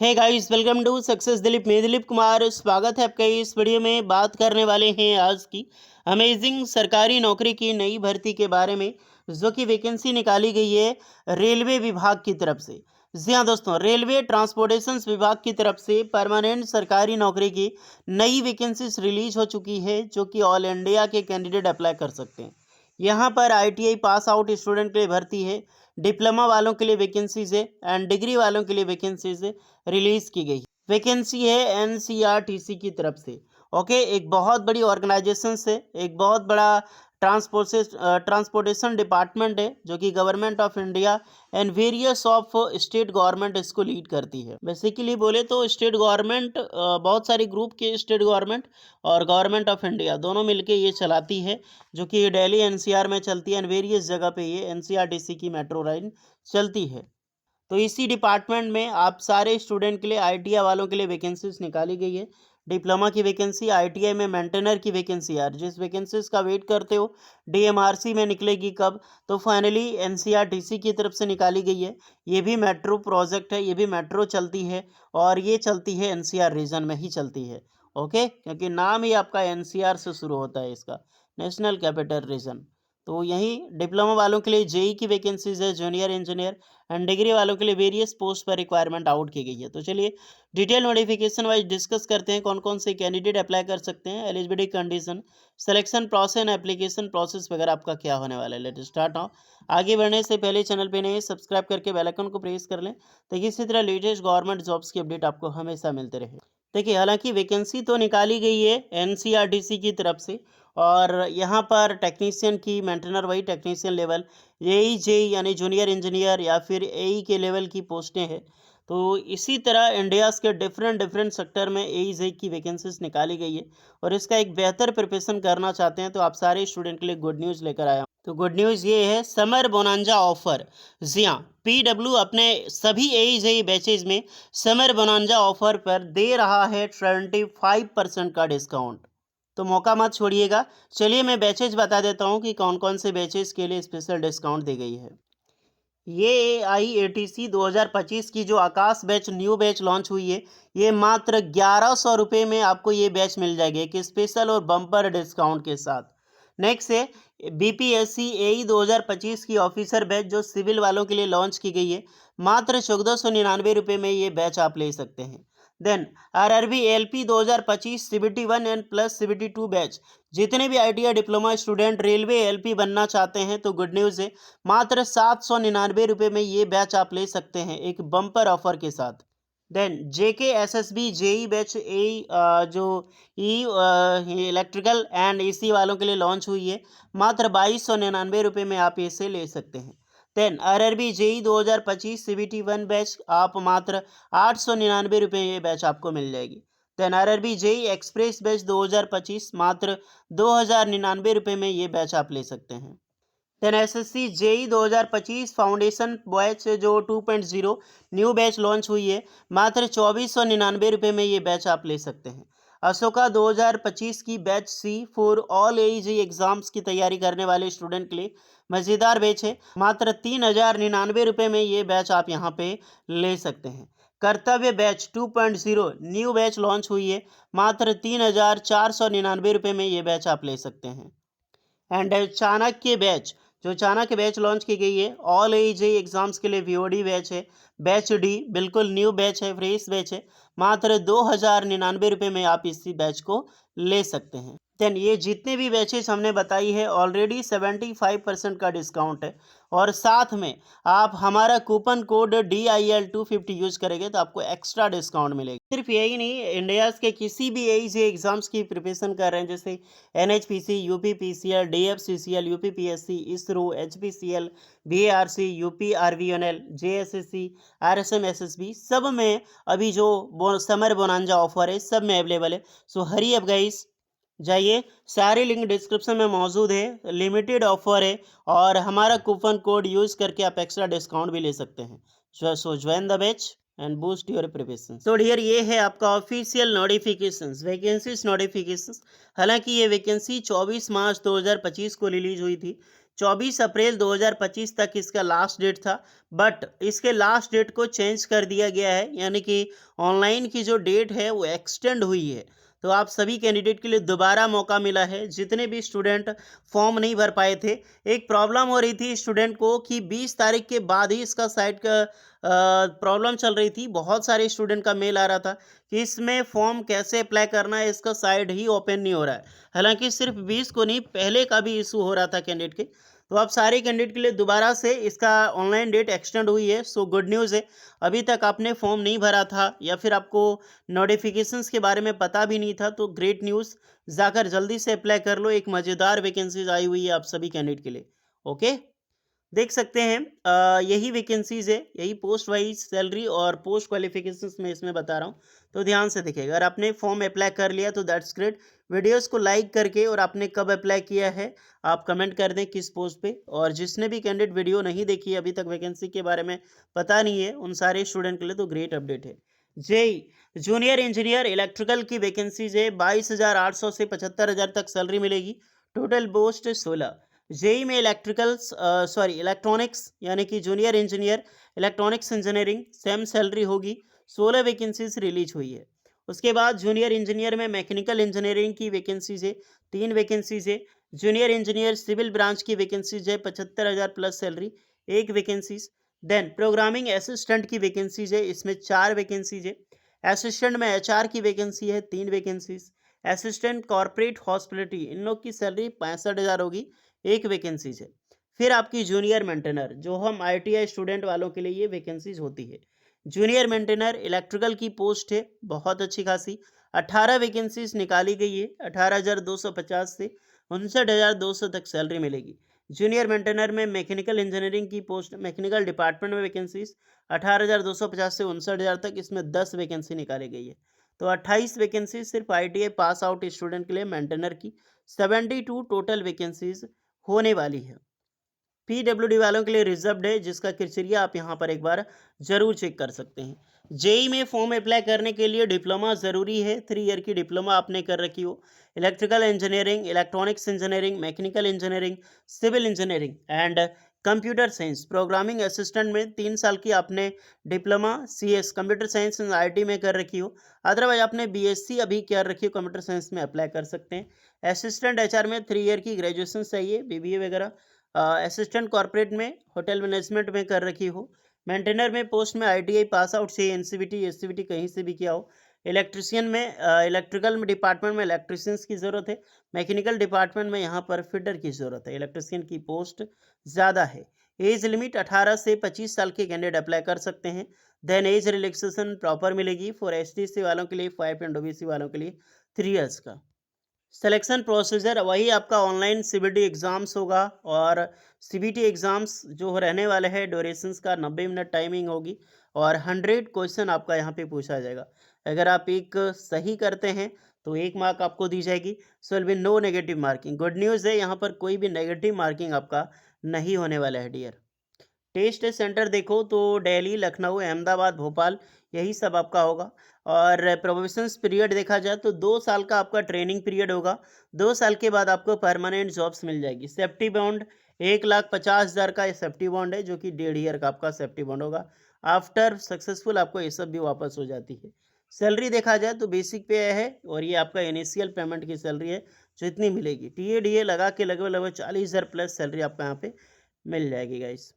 Hey guys, welcome to success Dilip. मैं दिलीप कुमार, स्वागत है आपका। इस वीडियो में बात करने वाले हैं आज की अमेजिंग सरकारी नौकरी की नई भर्ती के बारे में, जो कि वैकेंसी निकाली गई है रेलवे विभाग की तरफ से। जी हाँ दोस्तों, रेलवे ट्रांसपोर्टेशन विभाग की तरफ से परमानेंट सरकारी नौकरी की नई वैकेंसीज रिलीज हो चुकी है, जो कि ऑल इंडिया के कैंडिडेट अप्लाई कर सकते हैं। यहाँ पर ITI पास आउट स्टूडेंट के लिए भर्ती है, डिप्लोमा वालों के लिए वैकेंसीज है एंड डिग्री वालों के लिए वैकेंसीज रिलीज की गई। वैकेंसी है NCRTC की तरफ से। ओके, एक बहुत बड़ी ऑर्गेनाइजेशन से, एक बहुत बड़ा ट्रांसपोर्टेशन डिपार्टमेंट है, जो कि government of India and various of state government इसको लीड करती है। बेसिकली बोले तो स्टेट गवर्नमेंट, बहुत सारी ग्रुप के स्टेट गवर्नमेंट और गवर्नमेंट ऑफ इंडिया दोनों मिलके ये चलाती है, जो कि दिल्ली NCR में चलती है एंड वेरियस जगह पे ये NCRTC की मेट्रो लाइन चलती है। तो इसी डिपार्टमेंट में आप सारे स्टूडेंट के लिए, ITI वालों के लिए वैकेंसीज निकाली गई है। डिप्लोमा की वैकेंसी, ITI में मेंटेनर की वैकेंसी, यार जिस वैकेंसीज का वेट करते हो DMRC में निकलेगी कब, तो फाइनली NCRTC की तरफ से निकाली गई है। ये भी मेट्रो प्रोजेक्ट है, ये भी मेट्रो चलती है और ये चलती है NCR रीजन में ही चलती है। ओके, क्योंकि नाम ही आपका NCR से शुरू होता है, इसका नेशनल कैपिटल रीजन। तो यही डिप्लोमा वालों के लिए JEE की वैकेंसीज है, जूनियर इंजीनियर एंड डिग्री वालों के लिए वेरियस पोस्ट पर रिक्वायरमेंट आउट की गई है। तो चलिए डिटेल नोटिफिकेशन वाइज डिस्कस करते हैं कौन कौन से कैंडिडेट अप्लाई कर सकते हैं, eligibility condition, selection process and application process वगैरह आपका क्या होने वाला है। Let start now. आगे बढ़ने से पहले चैनल पे नए सब्सक्राइब करके बेल आइकन को प्रेस कर लें, ताकि इसी तरह लेटेस्ट गवर्नमेंट जॉब्स की अपडेट आपको हमेशा मिलते रहे। देखिए, हालांकि वैकेंसी तो निकाली गई है NCRTC की तरफ से, और यहाँ पर टेक्नीशियन की, मेंटेनर वही टेक्नीशियन लेवल, AE यानी जूनियर इंजीनियर या फिर AE के लेवल की पोस्टें हैं। तो इसी तरह इंडियाज़ के डिफरेंट डिफरेंट सेक्टर में AE की वैकेंसीज निकाली गई है, और इसका एक बेहतर प्रिपरेशन करना चाहते हैं तो आप सारे स्टूडेंट के लिए गुड न्यूज़ लेकर आया हूँ। तो गुड न्यूज़ ये है, समर बोनांजा ऑफर। जी हाँ, PW अपने सभी AE बैचेज में समर बोनांजा ऑफर पर दे रहा है 25% का डिस्काउंट। तो मौका मत छोड़िएगा। चलिए मैं बैचेज बता देता हूँ कि कौन कौन से बैचेज के लिए स्पेशल डिस्काउंट दी गई है। ये AIATC 2025 की जो आकाश बैच, न्यू बैच लॉन्च हुई है, ये मात्र 1100 रुपये में आपको ये बैच मिल जाएगी, एक स्पेशल और बम्पर डिस्काउंट के साथ। नेक्स्ट है BPSC AE 2025 की ऑफिसर बैच, जो सिविल वालों के लिए लॉन्च की गई है। मात्र 1499 रुपये में ये बैच आप ले सकते हैं। Then RRB LP 2025 CBT1 and plus CBT2 batch, जितने भी ITI diploma student railway LP बनना चाहते हैं तो गुड न्यूज़ है, मात्र 799 रुपये में ये बैच आप ले सकते हैं, एक बम्पर ऑफर के साथ। Then JK SSB JE batch जो इलेक्ट्रिकल एंड AC वालों के लिए लॉन्च हुई है, मात्र 2299 रुपये में आप इसे ले सकते हैं। Then RRB JE 2025 CBT1 batch, आप मात्र 899 रुपये ये बैच आपको मिल जाएगी। Then RRB JE express batch 2025, मात्र 2099 रुपये में ये बैच आप ले सकते हैं। Then SSC JE 2025 foundation batch जो 2.0 न्यू बैच लॉन्च हुई है, मात्र 2499 रुपये में ये बैच आप ले सकते हैं। अशोका 2025 की batch C for all AEG exams की तैयारी करने वाले स्टूडेंट के लिए मज़ेदार बैच है, मात्र 3099 रुपये में ये बैच आप यहाँ पे ले सकते हैं। कर्तव्य बैच 2.0 न्यू बैच लॉन्च हुई है, मात्र 3499 रुपये में ये बैच आप ले सकते हैं। एंड चाणक्य बैच, जो चाणक्य बैच लॉन्च की गई है, ऑल AEG एग्जाम्स के लिए VOD बैच है, बैच D बिल्कुल न्यू बैच है, फ्रेश बैच है, मात्र 2099 रुपये में आप इसी बैच को ले सकते हैं। देन ये जितने भी बैचेस हमने बताई है, ऑलरेडी 75% का डिस्काउंट है, और साथ में आप हमारा कूपन कोड DIL250 यूज करेंगे तो आपको एक्स्ट्रा डिस्काउंट मिलेगा। सिर्फ यही नहीं, इंडियाज़ के किसी भी AEG एग्जाम्स की प्रिपरेशन कर रहे हैं, जैसे NHPC, UPPCL, DFCCL, UPPSC, ISRO, HPCL, BARC, UPRVNL, JSSC, RSM SSB, सब में अभी जो समर बोनांजा ऑफर है सब में अवेलेबल है। सो हरी अप गाइस, जाइए, सारे लिंक डिस्क्रिप्शन में मौजूद है। लिमिटेड ऑफर है और हमारा कूपन कोड यूज करके आप एक्स्ट्रा डिस्काउंट भी ले सकते हैं। सो join the batch and boost your preparation. तो डियर, ये है आपका ऑफिशियल नोटिफिकेशंस, वैकेंसीज नोटिफिकेशंस। हालांकि ये वैकेंसी 24 मार्च 2025 को रिलीज हुई थी। 24 अप्रैल 2025 तक इसका लास्ट डेट था, बट इसके लास्ट डेट को चेंज कर दिया गया है, यानी कि ऑनलाइन की जो डेट है वो एक्सटेंड हुई है। तो आप सभी कैंडिडेट के लिए दोबारा मौका मिला है। जितने भी स्टूडेंट फॉर्म नहीं भर पाए थे, एक प्रॉब्लम हो रही थी स्टूडेंट को कि 20 तारीख के बाद ही इसका साइट का प्रॉब्लम चल रही थी। बहुत सारे स्टूडेंट का मेल आ रहा था कि इसमें फॉर्म कैसे अप्लाई करना है, इसका साइट ही ओपन नहीं हो रहा है। हालांकि सिर्फ 20 को नहीं, पहले का भी इशू हो रहा था कैंडिडेट के। तो अब सारे कैंडिडेट के लिए दोबारा से इसका ऑनलाइन डेट एक्सटेंड हुई है। सो गुड न्यूज़ है। अभी तक आपने फॉर्म नहीं भरा था या फिर आपको नोटिफिकेशंस के बारे में पता भी नहीं था, तो ग्रेट न्यूज़, जाकर जल्दी से अप्लाई कर लो। एक मज़ेदार वैकेंसीज आई हुई है आप सभी कैंडिडेट के लिए। ओके, देख सकते हैं यही वैकेंसीज है, यही पोस्ट वाइज सैलरी और पोस्ट क्वालिफिकेशंस में इसमें बता रहा हूँ। तो ध्यान से देखिएगा। अगर आपने फॉर्म अप्लाई कर लिया तो दैट्स ग्रेट। वीडियोस को लाइक करके, और आपने कब अप्लाई किया है आप कमेंट कर दें किस पोस्ट पे। और जिसने भी कैंडिडेट वीडियो नहीं देखी है अभी तक, वैकेंसी के बारे में पता नहीं है, उन सारे स्टूडेंट के लिए तो ग्रेट अपडेट है। जेई जूनियर इंजीनियर इलेक्ट्रिकल की वैकेंसीज है। 22,800 से 75,000 तक सैलरी मिलेगी। Total post 16। जेई में इलेक्ट्रॉनिक्स यानी कि junior engineer electronics engineering, same salary होगी। 16 वैकेंसीज रिलीज हुई है। उसके बाद जूनियर इंजीनियर में मैकेनिकल इंजीनियरिंग की वैकेंसीज है, 3 वैकेंसीज है। जूनियर इंजीनियर सिविल ब्रांच की वैकेंसीज है, 75,000 plus salary, 1 vacancies. Then programming assistant की वैकेंसीज है, इसमें 4 वैकेंसीज है। असिस्टेंट में एचआर की वैकेंसी है, 3 वैकेंसीज। असिस्टेंट कॉर्पोरेट हॉस्पिटलिटी, इन लोग की सैलरी 65,000 होगी, 1 वैकेंसीज है। फिर आपकी जूनियर मेंटेनर, जो हम आईटीआई स्टूडेंट वालों के लिए ये वैकेंसीज होती है। जूनियर मेंटेनर इलेक्ट्रिकल की पोस्ट है, बहुत अच्छी खासी। 18 वैकेंसीज निकाली गई है। 18,250 से 59,200 तक सैलरी मिलेगी। जूनियर मेंटेनर में मैकेनिकल इंजीनियरिंग की पोस्ट, मैकेनिकल डिपार्टमेंट में वैकेंसीज 18,250 से 59,000 तक, इसमें 10 वैकेंसी निकाली गई है। तो 28 वैकेंसी सिर्फ आईटीआई पास आउट स्टूडेंट के लिए मेंटेनर की। 72 टोटल वैकेंसीज होने वाली है। पीडब्ल्यूडी वालों के लिए रिजर्व्ड है, जिसका क्राइटेरिया आप यहाँ पर एक बार जरूर चेक कर सकते हैं। जेई में फॉर्म अप्लाई करने के लिए डिप्लोमा ज़रूरी है। 3 ईयर की डिप्लोमा आपने कर रखी हो। Electrical engineering, electronics engineering, mechanical engineering, civil engineering and computer science. Programming assistant में 3 साल की आपने diploma CS computer science and IT में कर रखी हो। अदरवाइज आपने बीएससी अभी कर रखी हो कंप्यूटर साइंस में, अप्लाई कर सकते हैं। असिस्टेंट एचआर में 3 ईयर की ग्रेजुएशन चाहिए, बीबीए वगैरह। असिस्टेंट कॉर्पोरेट में होटल मैनेजमेंट में कर रखी हो। मेंटेनर में पोस्ट में आईटीआई पास आउट से एनसीवीटी एससीवीटी कहीं से भी किया हो। इलेक्ट्रिशियन में इलेक्ट्रिकल में डिपार्टमेंट में इलेक्ट्रिशियंस की ज़रूरत है। मैकेनिकल डिपार्टमेंट में यहाँ पर फिटर की ज़रूरत है। इलेक्ट्रिशियन की पोस्ट ज़्यादा है। एज लिमिट 18 से 25 साल के कैंडिडेट अप्लाई कर सकते हैं। देन एज रिलैक्सेशन प्रॉपर मिलेगी फॉर एसटीसी वालों के लिए 5 एंड ओबीसी वालों के लिए 3 ईयर्स का। सिलेक्शन प्रोसीजर वही आपका ऑनलाइन सीबीटी एग्ज़ाम्स होगा, और सीबीटी एग्ज़ाम्स जो रहने वाले हैं ड्यूरेशंस का 90 मिनट टाइमिंग होगी, और 100 क्वेश्चन आपका यहाँ पे पूछा जाएगा। अगर आप एक सही करते हैं तो 1 मार्क आपको दी जाएगी। So will be no negative marking. Good news है, यहाँ पर कोई भी नेगेटिव मार्किंग आपका नहीं होने वाला है डियर। टेस्ट सेंटर देखो तो दिल्ली, लखनऊ, अहमदाबाद, भोपाल, यही सब आपका होगा। और प्रोबेशंस पीरियड देखा जाए तो 2 साल का आपका ट्रेनिंग पीरियड होगा। 2 साल के बाद आपको परमानेंट जॉब्स मिल जाएगी। सेफ्टी बॉन्ड 1,50,000 का ये सेफ्टी बॉन्ड है, जो कि 1.5 ईयर का आपका सेफ्टी बॉन्ड होगा। आफ्टर सक्सेसफुल आपको ये सब भी वापस हो जाती है। सैलरी देखा जाए तो बेसिक पे है, और ये आपका इनिशियल पेमेंट की सैलरी है जो इतनी मिलेगी। टीए लगा के लगभग लगभग 40,000 प्लस सैलरी आपको यहाँ पे मिल जाएगी गाइस।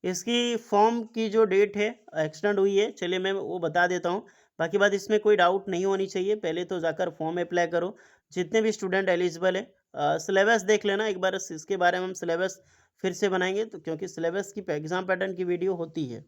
इसकी फॉर्म की जो डेट है एक्सटेंड हुई है, चलिए मैं वो बता देता हूँ। बाकी बात इसमें कोई डाउट नहीं होनी चाहिए। पहले तो जाकर फॉर्म अप्लाई करो, जितने भी स्टूडेंट एलिजिबल है। सिलेबस देख लेना एक बार, इसके बारे में हम सिलेबस फिर से बनाएंगे, तो क्योंकि सिलेबस की एग्जाम पैटर्न की वीडियो होती है।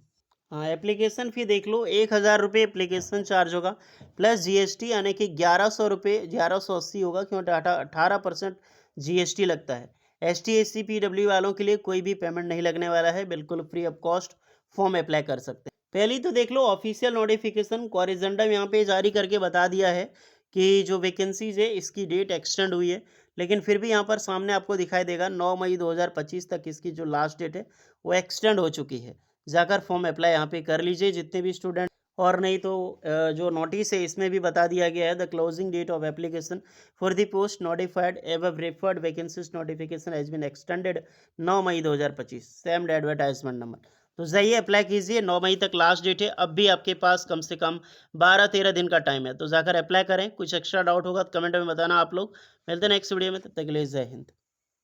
हाँ, एप्लीकेशन फ़ी देख लो, 1,000 रुपये एप्लीकेशन चार्ज होगा, प्लस जीएसटी, यानी कि 1,100 रुपये, 1,180 होगा, क्योंकि 18% जीएसटी लगता है। एसटी एससी पीडब्ल्यू वालों के लिए कोई भी पेमेंट नहीं लगने वाला है, बिल्कुल free of cost form apply कर सकते हैं। पहले तो देख लो ऑफिशियल नोटिफिकेशन कोरिजेंडम यहाँ पे जारी करके बता दिया है कि जो वैकेंसीज है इसकी डेट एक्सटेंड हुई है, लेकिन फिर भी यहाँ पर सामने आपको दिखाई देगा 9 मई 2025 तक इसकी जो लास्ट डेट है वो एक्सटेंड हो चुकी है। जाकर फॉर्म अप्लाई यहाँ पे कर लीजिए जितने भी स्टूडेंट। और नहीं तो जो नोटिस है इसमें भी बता दिया गया है, the closing date of application for the post notified एवं referred vacancies notification has been extended 9 May 2025, same advertisement number. तो जाइए अप्लाई कीजिए, 9 मई तक लास्ट डेट है, अब भी आपके पास कम से कम 12-13 दिन का टाइम है, तो जाकर अप्लाई करें। कुछ एक्स्ट्रा डाउट होगा तो कमेंट में बताना आप लोग। मिलते हैं नेक्स्ट वीडियो में, तब तक के लिए जय हिंद।